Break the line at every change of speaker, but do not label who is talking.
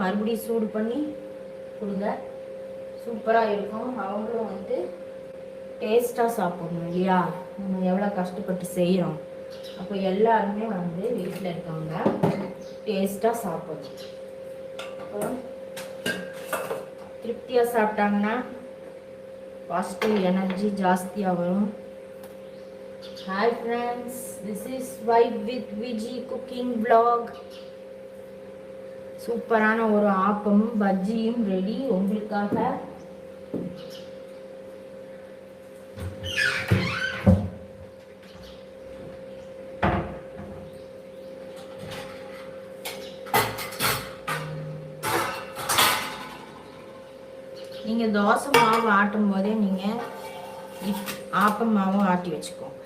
மறுபடியும் சூடு பண்ணி கொடுங்க, சூப்பராக இருக்கும். அவங்களும் வந்துட்டு டேஸ்ட்டாக சாப்பிடணும் இல்லையா, நம்ம எவ்வளோ கஷ்டப்பட்டு செய்கிறோம். அப்போ எல்லாருமே வந்து வீட்டில் இருக்கவங்க டேஸ்ட்டாக சாப்பிடணும். அப்புறம் திருப்தியாக சாப்பிட்டாங்கன்னா பாசிட்டிவ் எனர்ஜி ஜாஸ்தியாக வரும். Hi friends, this is vibe with Viji cooking vlog. சூப்பரான ஒரு ஆப்பமும் பஜ்ஜியும் ரெடி உங்களுக்காக. நீங்கள் தோசை மாவு ஆட்டும் போதே நீங்கள் ஆப்பம் மாவும் ஆட்டி வச்சுக்கோங்க.